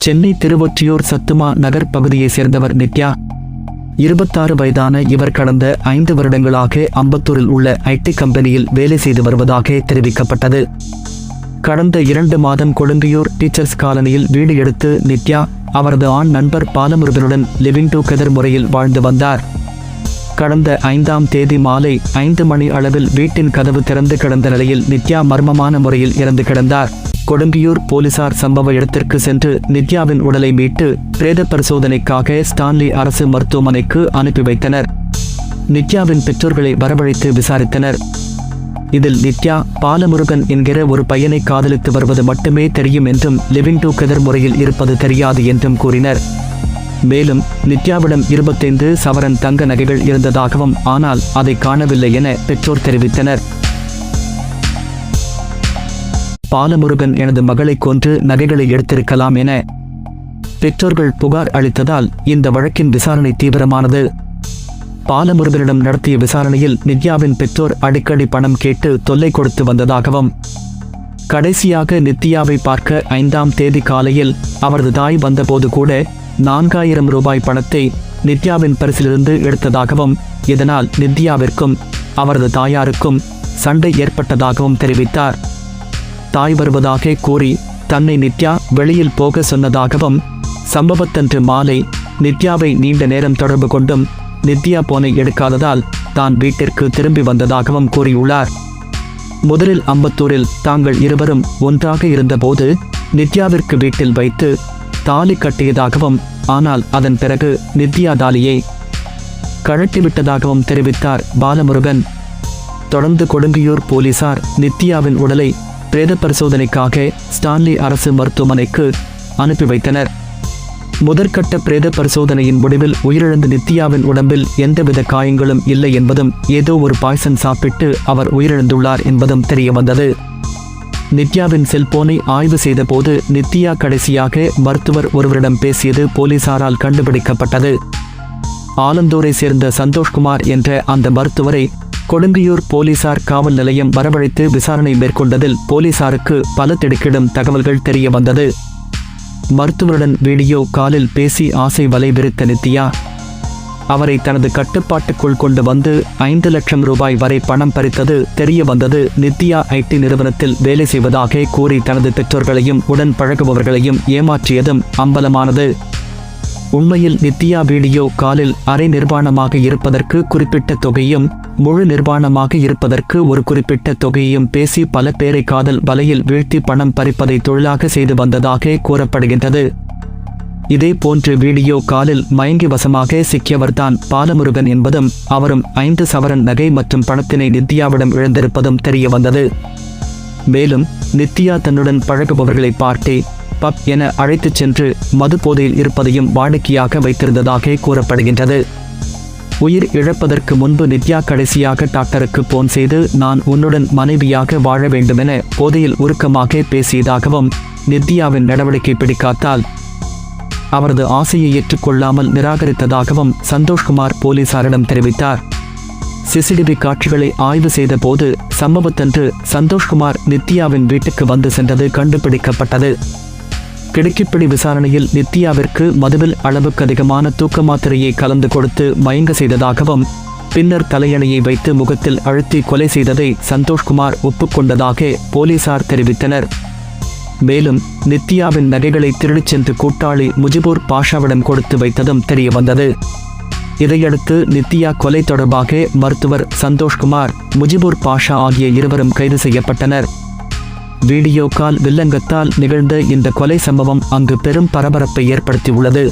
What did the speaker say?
சென்னை திருவொற்றியூர் சத்துமா நகர் பகுதியைச் சேர்ந்தவர் நித்யா. 26 வயதான இவர் கடந்த 5 வருடங்களாக அம்பத்தூரில் உள்ள ஐடி கம்பெனியில் வேலை செய்து வருவதாக தெரிவிக்கப்பட்டது. கடந்த 2 மாதம் கொடுங்கையூர் டீச்சர்ஸ் காலனியில் வீடு எடுத்து நித்யா அவரது ஆண் நண்பர் பாலமுருகனுடன் லிவிங் டுகெதர் முறையில் வாழ்ந்து வந்தார். கடந்த 5ஆம் தேதி மாலை 5 மணி அளவில் வீட்டின் கதவு திறந்து கிடந்த நிலையில் நித்யா மர்மமான முறையில் இறந்து கிடந்தார். கொடுங்கையூர் போலீசார் சம்பவ இடத்திற்கு சென்று நித்யாவின் உடலை மீட்டு பிரேத பரிசோதனைக்காக ஸ்டான்லி அரசு மருத்துவமனைக்கு அனுப்பி வைத்தனர். நித்யாவின் பெற்றோர்களை வரவழைத்து விசாரித்தனர். இதில் நித்யா பாலமுருகன் என்கிற ஒரு பையனை காதலித்து வருவது மட்டுமே தெரியும் என்றும் லிவிங் டுகெதர் முறையில் இருப்பது தெரியாது என்றும் கூறினர். மேலும் நித்யாவிடம் 25 சவரன் தங்க நகைகள் இருந்ததாகவும் ஆனால் அதை காணவில்லை என பெற்றோர் தெரிவித்தனர். பாலமுருகன் எனது மகளை கொன்று நகைகளை எடுத்திருக்கலாம் என பெற்றோர்கள் புகார் அளித்ததால் இந்த வழக்கின் விசாரணை தீவிரமானது. பாலமுருகனிடம் நடத்திய விசாரணையில் நித்யாவின் பெற்றோர் அடிக்கடி பணம் கேட்டு தொல்லை கொடுத்து வந்ததாகவும் கடைசியாக நித்யாவை பார்க்க 5ஆம் தேதி காலையில் அவரது தாய் வந்தபோது கூட 4000 ரூபாய் பணத்தை நித்யாவின் பரிசிலிருந்து எடுத்ததாகவும் இதனால் நித்யாவிற்கும் அவரது தாயாருக்கும் சண்டை ஏற்பட்டதாகவும் தெரிவித்தார். தாய் வருவதாக கூறி தன்னை நித்யா வெளியில் போக சொன்னதாகவும் சம்பவத்தன்று மாலை நித்யாவை நீண்ட நேரம் தொடர்பு கொண்டும் நித்யா போனை எடுக்காததால் தான் வீட்டிற்கு திரும்பி வந்ததாகவும் கூறியுள்ளார். முதலில் அம்பத்தூரில் தாங்கள் இருவரும் ஒன்றாக இருந்தபோது நித்யாவிற்கு வீட்டில் வைத்து தாலி கட்டியதாகவும் ஆனால் அதன் பிறகு நித்யா தாலியை கழட்டிவிட்டதாகவும் தெரிவித்தார் பாலமுருகன். தொடர்ந்து கொடுங்கையூர் போலீசார் நித்யாவின் உடலை பிரேத பரிசோதனைக்காக ஸ்டான்லி அரசு மருத்துவமனைக்கு அனுப்பி வைத்தனர். முதற்கட்ட பிரேத பரிசோதனையின் முடிவில் உயிரிழந்த நித்யாவின் உடம்பில் எந்தவித காயங்களும் இல்லை என்பதும் ஏதோ ஒரு பாய்சன் சாப்பிட்டு அவர் உயிரிழந்துள்ளார் என்பதும் தெரியவந்தது. நித்யாவின் செல்போனை ஆய்வு செய்தபோது நித்யா கடைசியாக மருத்துவர் ஒருவரிடம் பேசியது போலீசாரால் கண்டுபிடிக்கப்பட்டது. ஆலந்தூரை சேர்ந்த சந்தோஷ்குமார் என்ற அந்த மருத்துவரை கொடுங்கையூர் போலீசார் காவல் நிலையம் வரவழைத்து விசாரணை மேற்கொண்டதில் போலீசாருக்கு பல திடுக்கிடும் தகவல்கள் தெரிய வந்தது. மருத்துவருடன் வீடியோ காலில் பேசி ஆசை வலை விரித்த நித்யா அவரை தனது கட்டுப்பாட்டுக்குள் கொண்டு வந்து 5 லட்சம் ரூபாய் வரை பணம் பறித்தது தெரிய வந்தது. நித்யா ஐடி நிறுவனத்தில் வேலை செய்வதாக கூறி தனது பெற்றோர்களையும் உடன் பழகுபவர்களையும் ஏமாற்றியதும் அம்பலமானது. உண்மையில் நித்யா வீடியோ காலில் அரை நிர்வாணமாக இருப்பதற்கு குறிப்பிட்ட தொகையும் முழு நிர்வாணமாக இருப்பதற்கு ஒரு குறிப்பிட்ட தொகையையும் பேசி பல பேரை காதல் வலையில் வீழ்த்தி பணம் பறிப்பதை தொழிலாக செய்து வந்ததாக கூறப்படுகின்றது. இதே போன்று வீடியோ காலில் மயங்கி வசமாக சிக்கியவர்தான் பாலமுருகன் என்பதும் அவரும் 5 சவரன் நகை மற்றும் பணத்தினை நித்யாவிடம் இழந்திருப்பதும் தெரிய வந்தது. மேலும் நித்யா தன்னுடன் பழகுபவர்களை பார்ட்டி பப் என அழைத்துச் சென்று மது போதையில் இருப்பதையும் வாடிக்கையாக வைத்திருந்ததாக கூறப்படுகின்றது. உயிர் இழப்பதற்கு முன்பு நித்யா கடைசியாக டாக்டருக்கு போன் செய்து நான் உன்னுடன் மனைவியாக வாழ வேண்டுமென போதையில் உருக்கமாக பேசியதாகவும் நித்யாவின் நடவடிக்கை பிடிக்காத்தால் அவரது ஆசையை ஏற்றுக்கொள்ளாமல் நிராகரித்ததாகவும் சந்தோஷ்குமார் போலீசாரிடம் தெரிவித்தார். சிசிடிவி காட்சிகளை ஆய்வு செய்த போது சம்பவத்தன்று சந்தோஷ்குமார் நித்யாவின் வீட்டுக்கு வந்து சென்றது கண்டுபிடிக்கப்பட்டது. கிடுக்கிப்பிடி விசாரணையில் நித்யாவிற்கு மதுவில் அளவுக்கு அதிகமான தூக்க மாத்திரையை கலந்து கொடுத்து மயங்க செய்ததாகவும் பின்னர் தலையணையை வைத்து முகத்தில் அழுத்தி கொலை செய்ததை சந்தோஷ்குமார் ஒப்புக்கொண்டதாக போலீசார் தெரிவித்தனர். மேலும் நித்யாவின் நகைகளை திருடிச் சென்று கூட்டாளி முஜிபூர் பாஷாவிடம் கொடுத்து வைத்ததும் தெரிய வந்தது. இதையடுத்து நித்யா கொலை தொடர்பாக மருத்துவர் சந்தோஷ்குமார் முஜிபூர் பாஷா ஆகிய இருவரும் கைது செய்யப்பட்டனர். வீடியோ கால் வில்லங்கத்தால் நிகழ்ந்த இந்த கொலை சம்பவம் அங்கு பெரும் பரபரப்பை ஏற்படுத்தியுள்ளது.